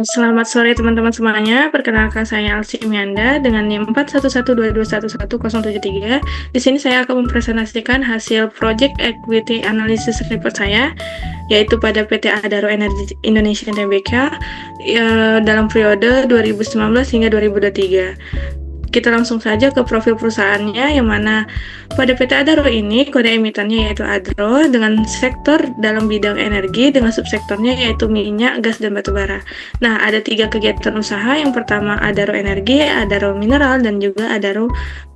Selamat sore teman-teman semuanya. Perkenalkan saya Alsi Mianda dengan NIM 4112111073. Di sini saya akan mempresentasikan hasil Project Equity Analysis Report saya, yaitu pada PT Adaro Energi Indonesia Tbk dalam periode 2019 hingga 2023. Kita langsung saja ke profil perusahaannya, yang mana pada PT Adaro ini kode emitennya yaitu Adro dengan sektor dalam bidang energi dengan subsektornya yaitu minyak, gas, dan batubara. Nah, ada 3 kegiatan usaha. Yang pertama Adaro Energi, Adaro Mineral, dan juga Adaro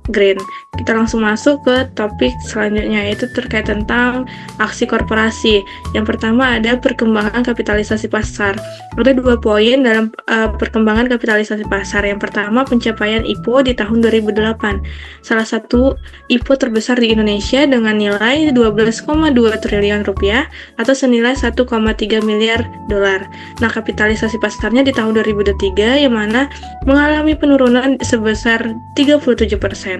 Green. Kita langsung masuk ke topik selanjutnya, yaitu terkait tentang aksi korporasi. Yang pertama ada perkembangan kapitalisasi pasar. Ada 2 poin dalam perkembangan kapitalisasi pasar. Yang pertama pencapaian IPO di tahun 2008. Salah satu IPO terbesar di Indonesia dengan nilai 12,2 triliun rupiah atau senilai 1,3 miliar dolar. Nah, kapitalisasi pasarnya di tahun 2023 yang mana mengalami penurunan sebesar 37%.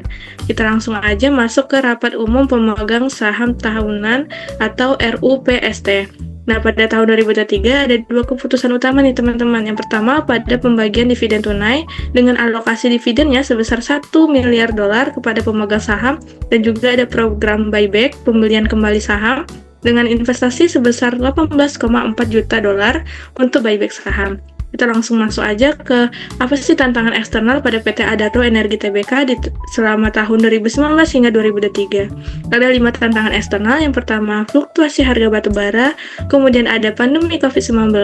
Kita langsung aja masuk ke rapat umum pemegang saham tahunan atau RUPST. Nah, pada tahun 2023 ada 2 keputusan utama nih teman-teman. Yang pertama pada pembagian dividen tunai dengan alokasi dividennya sebesar 1 miliar dolar kepada pemegang saham, dan juga ada program buyback pembelian kembali saham dengan investasi sebesar 18,4 juta dolar untuk buyback saham. Kita langsung masuk aja ke apa sih tantangan eksternal pada PT Adaro Energi Tbk selama tahun 2019 hingga 2023. Ada 5 tantangan eksternal. Yang pertama, fluktuasi harga batubara, kemudian ada pandemi COVID-19.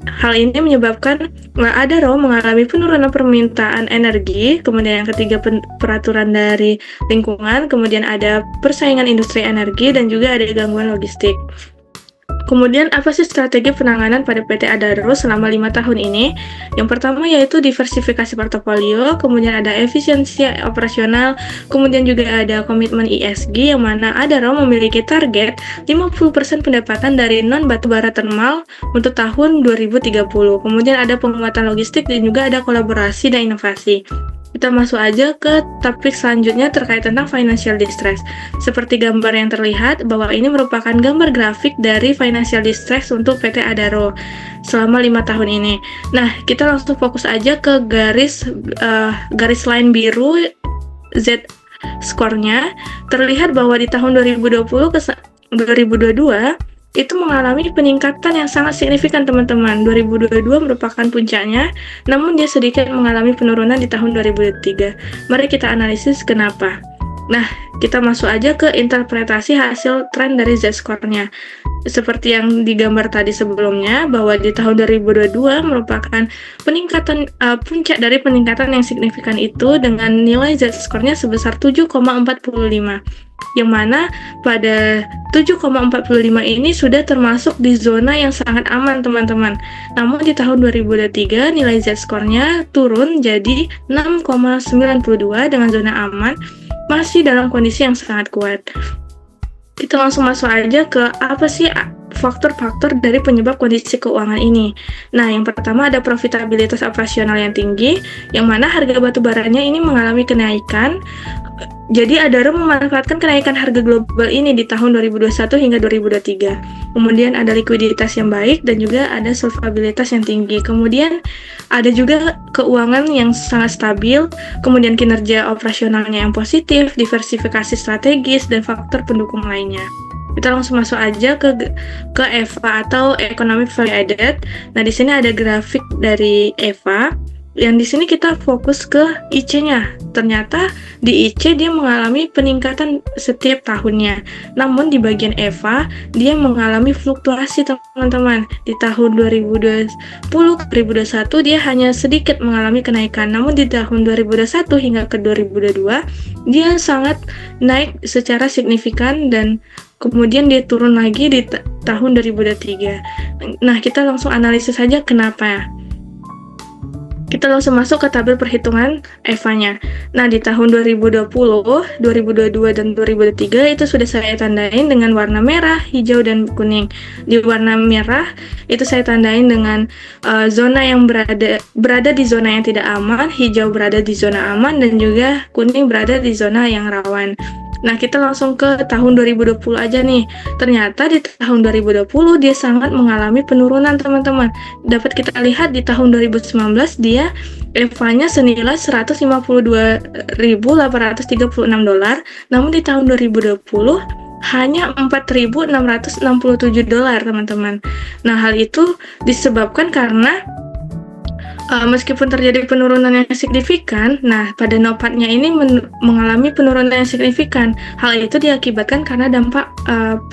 Hal ini menyebabkan Adaro mengalami penurunan permintaan energi, kemudian yang ketiga peraturan dari lingkungan, kemudian ada persaingan industri energi, dan juga ada gangguan logistik. Kemudian apa sih strategi penanganan pada PT Adaro selama 5 tahun ini? Yang pertama yaitu diversifikasi portofolio, kemudian ada efisiensi operasional, kemudian juga ada komitmen ESG yang mana Adaro memiliki target 50% pendapatan dari non batubara thermal untuk tahun 2030. Kemudian ada penguatan logistik dan juga ada kolaborasi dan inovasi. Kita masuk aja ke topik selanjutnya terkait tentang financial distress. Seperti gambar yang terlihat bahwa ini merupakan gambar grafik dari financial distress untuk PT Adaro selama 5 tahun ini. Nah, kita langsung fokus aja ke garis line biru Z score-nya. Terlihat bahwa di tahun 2020 ke 2022 itu mengalami peningkatan yang sangat signifikan teman-teman. 2022 merupakan puncaknya, namun dia sedikit mengalami penurunan di tahun 2023. Mari kita analisis kenapa. Nah, kita masuk aja ke interpretasi hasil tren dari Z-score-nya. Seperti yang digambar tadi sebelumnya, bahwa di tahun 2022 merupakan peningkatan puncak dari peningkatan yang signifikan itu dengan nilai Z-score-nya sebesar 7,45. Yang mana pada 7,45 ini sudah termasuk di zona yang sangat aman teman-teman. Namun di tahun 2023 nilai Z-score-nya turun jadi 6,92 dengan zona aman, masih dalam kondisi yang sangat kuat. Kita langsung masuk aja ke apa sih faktor-faktor dari penyebab kondisi keuangan ini. Nah, yang pertama ada profitabilitas operasional yang tinggi, yang mana harga batu baranya ini mengalami kenaikan. Jadi Adaro memanfaatkan kenaikan harga global ini di tahun 2021 hingga 2023. Kemudian ada likuiditas yang baik dan juga ada solvabilitas yang tinggi. Kemudian ada juga keuangan yang sangat stabil, kemudian kinerja operasionalnya yang positif, diversifikasi strategis, dan faktor pendukung lainnya. Kita langsung masuk aja ke EVA atau Economic Value Added. Nah, di sini ada grafik dari EVA. Yang di sini kita fokus ke IC-nya. Ternyata di IC dia mengalami peningkatan setiap tahunnya. Namun di bagian EVA dia mengalami fluktuasi teman-teman. Di tahun 2020 2021 dia hanya sedikit mengalami kenaikan. Namun di tahun 2021 hingga ke 2022 dia sangat naik secara signifikan dan kemudian dia turun lagi di tahun 2023. Nah, kita langsung analisis saja kenapa. Kita langsung masuk ke tabel perhitungan EVA-nya. Nah, di tahun 2020, 2022, dan 2023 itu sudah saya tandain dengan warna merah, hijau, dan kuning. Di warna merah itu saya tandain dengan zona yang berada di zona yang tidak aman, hijau berada di zona aman, dan juga kuning berada di zona yang rawan. Nah, kita langsung ke tahun 2020 aja nih. Ternyata di tahun 2020 dia sangat mengalami penurunan, teman-teman. Dapat kita lihat di tahun 2019 dia EVA-nya senilai $152.836, namun di tahun 2020 hanya $4.667, teman-teman. Nah, hal itu disebabkan karena meskipun terjadi penurunan yang signifikan, nah pada Nopatnya ini mengalami penurunan yang signifikan. Hal itu diakibatkan karena dampak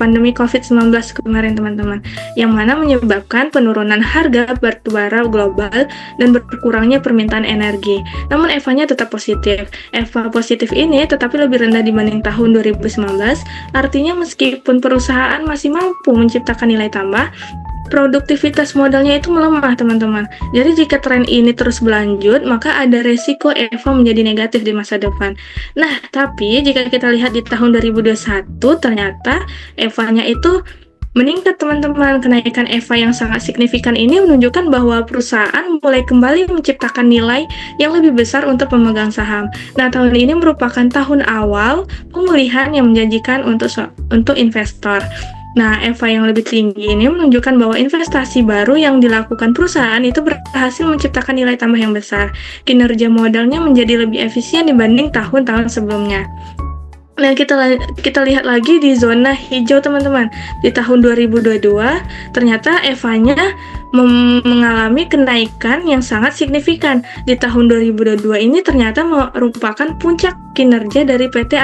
pandemi COVID-19 kemarin, teman-teman, yang mana menyebabkan penurunan harga batubara global dan berkurangnya permintaan energi. Namun EVA-nya tetap positif. EVA positif ini tetapi lebih rendah dibanding tahun 2019, artinya meskipun perusahaan masih mampu menciptakan nilai tambah, produktivitas modalnya itu melemah, teman-teman. Jadi jika tren ini terus berlanjut, maka ada resiko EVA menjadi negatif di masa depan. Nah, tapi jika kita lihat di tahun 2021, ternyata EVA-nya itu meningkat, teman-teman. Kenaikan EVA yang sangat signifikan ini menunjukkan bahwa perusahaan mulai kembali menciptakan nilai yang lebih besar untuk pemegang saham. Nah, tahun ini merupakan tahun awal pemulihan yang menjanjikan untuk investor. Nah, EVA yang lebih tinggi ini menunjukkan bahwa investasi baru yang dilakukan perusahaan itu berhasil menciptakan nilai tambah yang besar. Kinerja modalnya menjadi lebih efisien dibanding tahun-tahun sebelumnya. Nah, kita lihat lagi di zona hijau, teman-teman. Di tahun 2022, ternyata EVA-nya mengalami kenaikan yang sangat signifikan. Di tahun 2022 ini ternyata merupakan puncak kinerja dari PT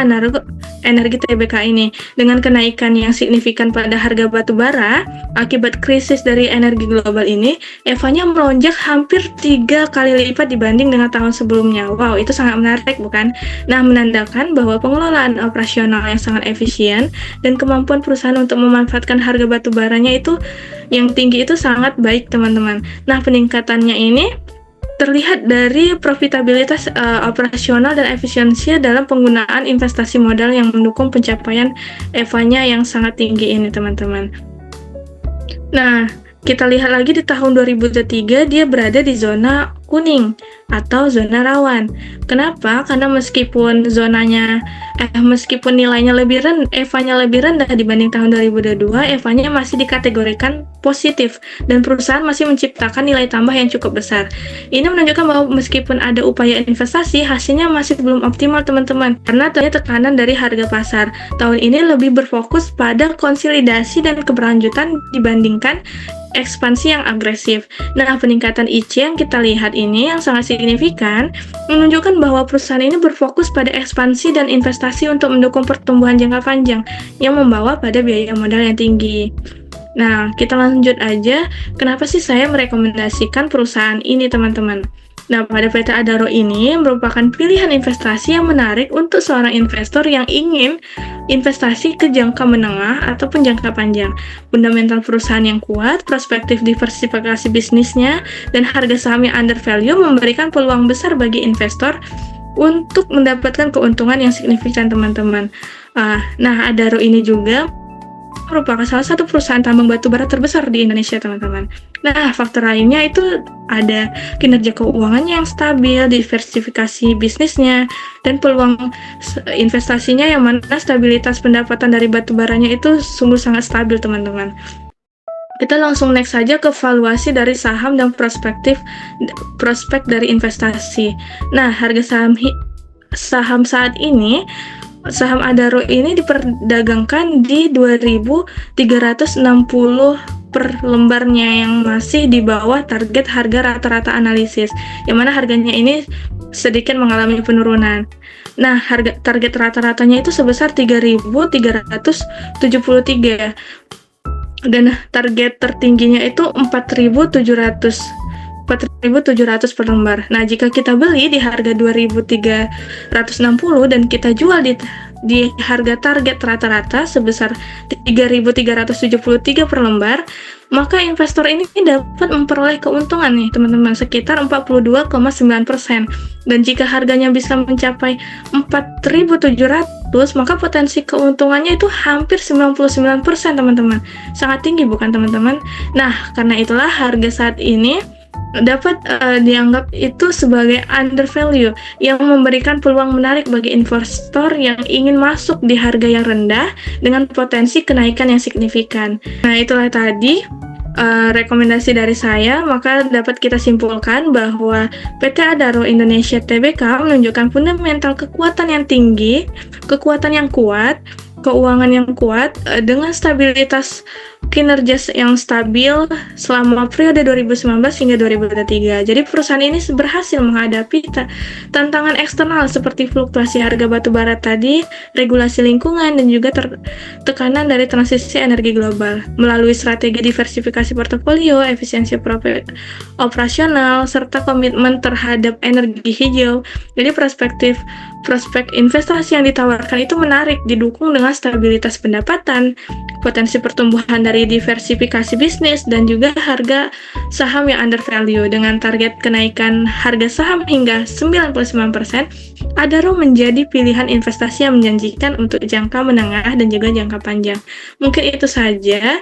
Energi Tbk ini. Dengan kenaikan yang signifikan pada harga batu bara, akibat krisis dari energi global ini, EVA-nya melonjak hampir 3 kali lipat dibanding dengan tahun sebelumnya. Wow, itu sangat menarik, bukan? Nah, menandakan bahwa pengelolaan operasional yang sangat efisien dan kemampuan perusahaan untuk memanfaatkan harga batu baranya itu yang tinggi itu sangat baik, teman-teman. Nah, peningkatannya ini terlihat dari profitabilitas operasional dan efisiensi dalam penggunaan investasi modal yang mendukung pencapaian EVA-nya yang sangat tinggi ini, teman-teman. Nah, kita lihat lagi di tahun 2023 dia berada di zona kuning atau zona rawan. Kenapa? Karena meskipun nilainya lebih rendah, EVA-nya lebih rendah dibanding tahun 2022, EVA-nya masih dikategorikan positif dan perusahaan masih menciptakan nilai tambah yang cukup besar. Ini menunjukkan bahwa meskipun ada upaya investasi, hasilnya masih belum optimal, teman-teman, karena terjadi tekanan dari harga pasar. Tahun ini lebih berfokus pada konsolidasi dan keberlanjutan dibandingkan ekspansi yang agresif. Nah, peningkatan IC yang kita lihat ini yang sangat signifikan menunjukkan bahwa perusahaan ini berfokus pada ekspansi dan investasi untuk mendukung pertumbuhan jangka panjang yang membawa pada biaya modal yang tinggi. Nah, kita lanjut aja. Kenapa sih saya merekomendasikan perusahaan ini, teman-teman? Nah, pada PT Adaro ini merupakan pilihan investasi yang menarik untuk seorang investor yang ingin investasi ke jangka menengah ataupun jangka panjang. Fundamental perusahaan yang kuat, perspektif diversifikasi bisnisnya, dan harga saham yang under value memberikan peluang besar bagi investor untuk mendapatkan keuntungan yang signifikan, teman-teman. Nah, Adaro ini juga merupakan salah satu perusahaan tambang batu bara terbesar di Indonesia, teman-teman. Nah, faktor lainnya itu ada kinerja keuangannya yang stabil, diversifikasi bisnisnya, dan peluang investasinya yang mana stabilitas pendapatan dari batu baranya itu sungguh sangat stabil, teman-teman. Kita langsung next saja ke valuasi dari saham dan prospek dari investasi. Nah, harga saham saat ini, saham Adaro ini diperdagangkan di 2.360 per lembarnya, yang masih di bawah target harga rata-rata analisis, yang mana harganya ini sedikit mengalami penurunan. Nah, harga target rata-ratanya itu sebesar 3.373 dan target tertingginya itu 4.700 per lembar. Nah, jika kita beli di harga 2.360 dan kita jual di harga target rata-rata sebesar 3.373 per lembar, maka investor ini dapat memperoleh keuntungan nih, teman-teman, sekitar 42,9%. Dan jika harganya bisa mencapai 4.700, maka potensi keuntungannya itu hampir 99%, teman-teman. Sangat tinggi, bukan, teman-teman? Nah, karena itulah harga saat ini dapat dianggap itu sebagai undervalue yang memberikan peluang menarik bagi investor yang ingin masuk di harga yang rendah dengan potensi kenaikan yang signifikan. Nah, itulah tadi rekomendasi dari saya. Maka dapat kita simpulkan bahwa PT Adaro Indonesia Tbk menunjukkan fundamental kekuatan yang tinggi, kekuatan yang kuat, keuangan yang kuat, dengan stabilitas kinerja yang stabil selama periode 2019 hingga 2023. Jadi perusahaan ini berhasil menghadapi tantangan eksternal seperti fluktuasi harga batu bara tadi, regulasi lingkungan, dan juga tekanan dari transisi energi global. Melalui strategi diversifikasi portofolio, efisiensi operasional, serta komitmen terhadap energi hijau, jadi prospek investasi yang ditawarkan itu menarik, didukung dengan stabilitas pendapatan, potensi pertumbuhan dari diversifikasi bisnis, dan juga harga saham yang undervalue. Dengan target kenaikan harga saham hingga 99%, Adaro menjadi pilihan investasi yang menjanjikan untuk jangka menengah dan juga jangka panjang. Mungkin itu saja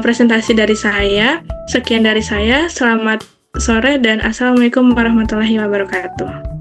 presentasi dari saya. Sekian dari saya. Selamat sore dan Assalamualaikum warahmatullahi wabarakatuh.